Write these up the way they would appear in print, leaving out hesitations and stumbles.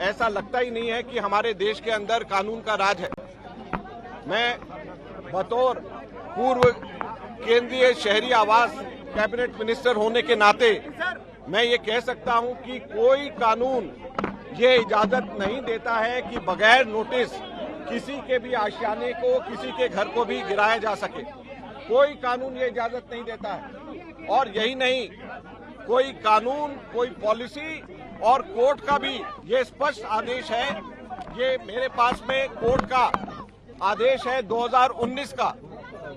ऐसा लगता ही नहीं है कि हमारे देश के अंदर कानून का राज है। मैं बतौर पूर्व केंद्रीय शहरी आवास कैबिनेट मिनिस्टर होने के नाते मैं ये कह सकता हूं कि कोई कानून ये इजाजत नहीं देता है कि बगैर नोटिस किसी के भी आशियाने को, किसी के घर को भी गिराया जा सके। कोई कानून ये इजाजत नहीं देता है। और यही नहीं, कोई कानून, कोई पॉलिसी और कोर्ट का भी ये स्पष्ट आदेश है। ये मेरे पास में कोर्ट का आदेश है 2019 का,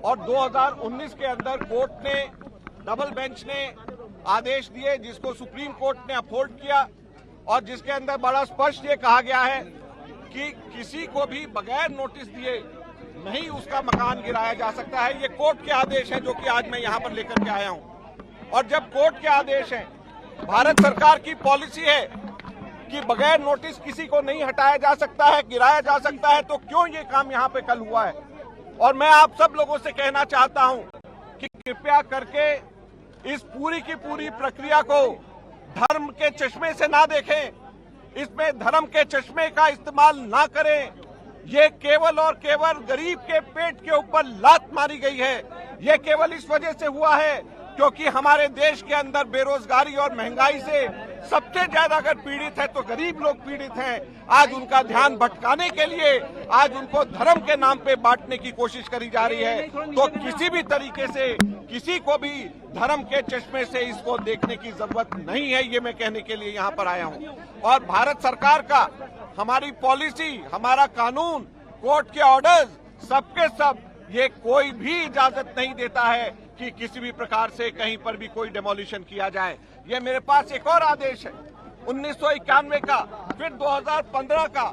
और 2019 के अंदर कोर्ट ने, डबल बेंच ने आदेश दिए जिसको सुप्रीम कोर्ट ने अपहोल्ड किया, और जिसके अंदर बड़ा स्पष्ट ये कहा गया है कि किसी को भी बगैर नोटिस दिए नहीं उसका मकान गिराया जा सकता है। ये कोर्ट के आदेश हैं जो कि आज मैं यहाँ पर लेकर के आया हूँ। और जब कोर्ट के आदेश हैं, भारत सरकार की पॉलिसी है कि बगैर नोटिस किसी को नहीं हटाया जा सकता है, गिराया जा सकता है, तो क्यों ये काम यहाँ पे कल हुआ है। और मैं आप सब लोगों से कहना चाहता हूँ कि कृपया करके इस पूरी की पूरी प्रक्रिया को धर्म के चश्मे से ना देखें, इसमें धर्म के चश्मे का इस्तेमाल ना करें। ये केवल और केवल गरीब के पेट के ऊपर लात मारी गई है। ये केवल इस वजह से हुआ है क्योंकि हमारे देश के अंदर बेरोजगारी और महंगाई से सबसे ज्यादा अगर पीड़ित है तो गरीब लोग पीड़ित हैं। आज उनका ध्यान भटकाने के लिए आज उनको धर्म के नाम पे बांटने की कोशिश करी जा रही है। तो किसी भी तरीके से किसी को भी धर्म के चश्मे से इसको देखने की जरूरत नहीं है, ये मैं कहने के लिए यहाँ पर आया हूँ। और भारत सरकार का, हमारी पॉलिसी, हमारा कानून, कोर्ट के ऑर्डर्स, सबके सब ये कोई भी इजाजत नहीं देता है कि किसी भी प्रकार से कहीं पर भी कोई डेमोलिशन किया जाए। ये मेरे पास एक और आदेश है 1991 का, फिर 2015 का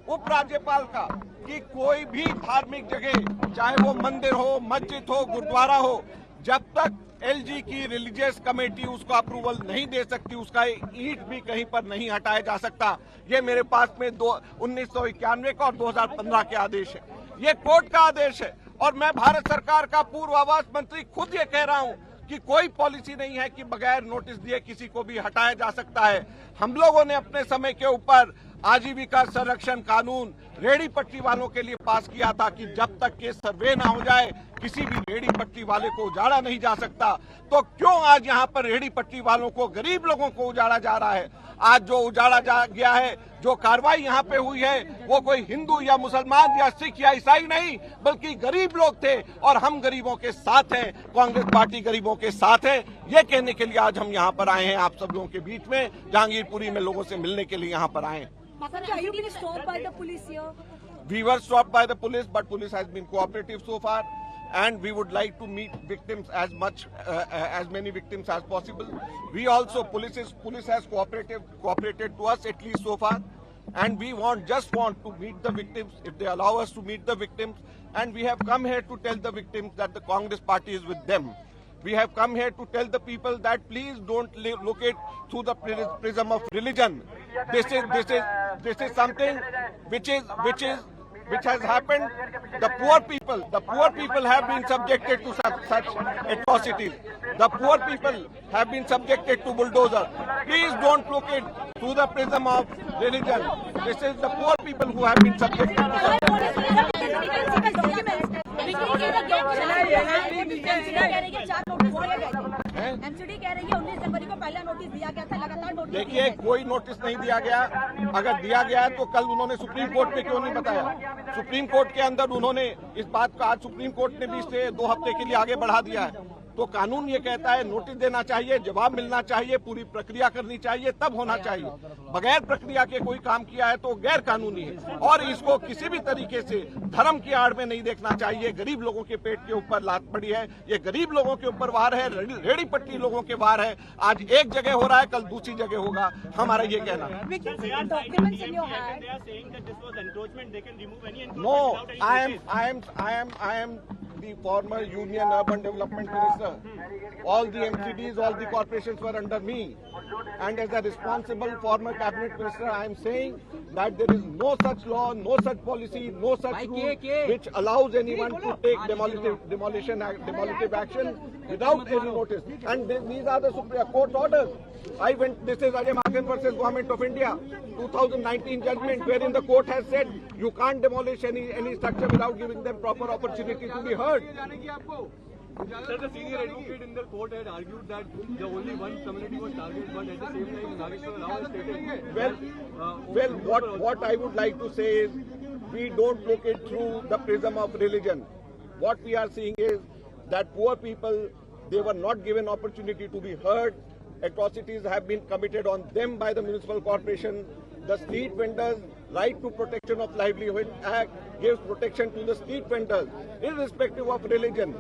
उपराज्यपाल का, कि कोई भी धार्मिक जगह, चाहे वो मंदिर हो, मस्जिद हो, गुरुद्वारा हो, जब तक एलजी की रिलीजियस कमेटी उसको अप्रूवल नहीं दे सकती, उसका ईंट भी कहीं पर नहीं हटाया जा सकता। ये मेरे पास में 1991 का और 2015 के आदेश है। ये कोर्ट का आदेश है। और मैं भारत सरकार का पूर्व आवास मंत्री खुद ये कह रहा हूं कि कोई पॉलिसी नहीं है कि बगैर नोटिस दिए किसी को भी हटाया जा सकता है। हम लोगों ने अपने समय के ऊपर आजीविका संरक्षण कानून रेहड़ी पट्टी वालों के लिए पास किया था कि जब तक के सर्वे ना हो जाए किसी भी रेहड़ी पट्टी वाले को उजाड़ा नहीं जा सकता। तो क्यों आज यहाँ पर रेहड़ी पट्टी वालों को, गरीब लोगों को उजाड़ा जा रहा है। आज जो उजाड़ा जा गया है, जो कार्रवाई यहाँ पे हुई है, वो कोई हिंदू या मुसलमान या सिख या ईसाई नहीं, बल्कि गरीब लोग थे। और हम गरीबों के साथ हैं, कांग्रेस पार्टी गरीबों के साथ है। ये कहने के लिए आज हम यहाँ पर आए हैं, आप सब लोगों के बीच में, जहांगीरपुरी में लोगों से मिलने के लिए यहाँ पर आए हैं। Are you being stopped by the police here? We were stopped by the police, but police has been cooperative so far, and we would like to meet victims as many victims as possible. We also, police has cooperated to us at least so far, and we just want to meet the victims if they allow us to meet the victims. And we have come here to tell the victims that the Congress party is with them. We have come here to tell the people that please don't look it through the prism of religion. This is something which has happened. The poor people have been subjected to such atrocities. The poor people have been subjected to bulldozer. Please don't look it through the prism of religion. This is the poor people who have been subjected to such. MCD कह रही है 19 जनवरी को पहला notice दिया गया था, लगातार notice. देखिए, कोई नोटिस नहीं दिया गया। अगर दिया गया है तो कल उन्होंने सुप्रीम कोर्ट में क्यों नहीं बताया। सुप्रीम कोर्ट के अंदर उन्होंने इस बात का, आज सुप्रीम कोर्ट ने भी इसे 2 हफ्ते के लिए आगे बढ़ा दिया है। तो कानून ये कहता है नोटिस देना चाहिए, जवाब मिलना चाहिए, पूरी प्रक्रिया करनी चाहिए, तब होना चाहिए। बगैर प्रक्रिया के कोई काम किया है तो गैर कानूनी है, और इसको किसी भी तरीके से धर्म की आड़ में नहीं देखना चाहिए। गरीब लोगों के पेट के ऊपर लात पड़ी है, ये गरीब लोगों के ऊपर वार है, रेहड़ी पट्टी लोगों के वार है। आज एक जगह हो रहा है, कल दूसरी जगह होगा, हमारा ये कहना है। No, I am the former Union Urban Development Minister. All the MCDs, all the corporations were under me. And as a responsible former cabinet minister, I am saying that there is no such law, no such policy, no such rule which allows anyone to take demolitive action without any notice. And these are the Supreme Court orders. This is Ajay Makan versus Government of India, 2019 judgment, wherein the court has said you can't demolish any structure without giving them proper opportunity to be heard. Sir, the senior advocate in the court had argued that the only one community was targeted, but at the same time, Nageshwar Rao has stated What I would like to say is, we don't look it through the prism of religion. What we are seeing is that poor people, they were not given opportunity to be heard. Atrocities have been committed on them by the municipal corporation. The street vendors' right to protection of livelihood act gives protection to the street vendors, irrespective of religion.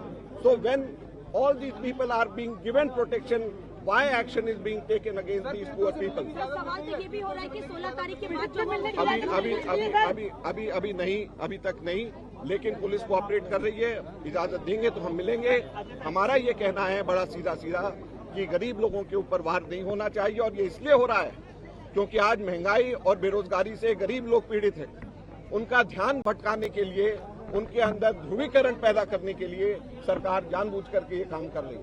So when all these people are being given protection, why action is being taken against these poor people? सवाल तो ये भी हो रहा है कि 16 तारीख के बाद जो मिलने के अभी तक नहीं, लेकिन पुलिस कोऑपरेट कर रही है। इजाजत देंगे तो हम मिलेंगे। हमारा ये कहना है बड़ा सीधा कि गरीब लोगों के ऊपर वार नहीं होना चाहिए, और ये इसलिए हो रहा है क्योंकि आज महंगाई और बेरोजगारी से गरीब लोग पीड़ित हैं। उनका ध्यान भटकाने के लिए, उनके अंदर ध्रुवीकरण पैदा करने के लिए सरकार जानबूझ करके ये काम कर रही है।